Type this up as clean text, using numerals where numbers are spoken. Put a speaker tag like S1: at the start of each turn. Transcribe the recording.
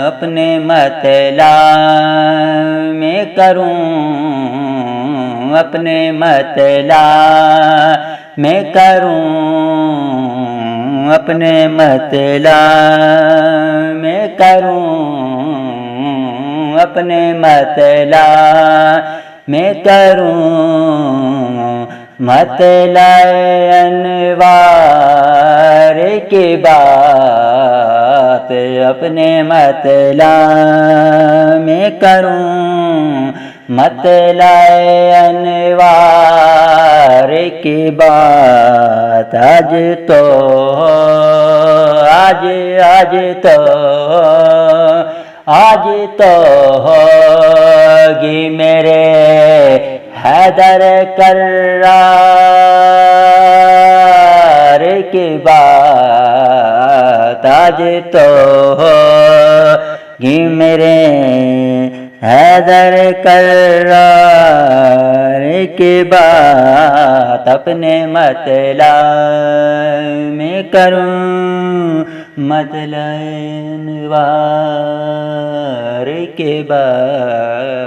S1: اپنے مطلب میں کروں، اپنے مطلب میں کروں، اپنے مطلب میں کروں، اپنے مطلب میں کروں، مطلب انوار کی بات اپنے مطلب میں کروں، مطلب انوار کی بات آج تو ہوگی میرے حیدر کرار کی بات، آج تو ہوگی میرے حیدر کرار کی بات اپنے مطلب میں کروں، مطلب انوار کی بات۔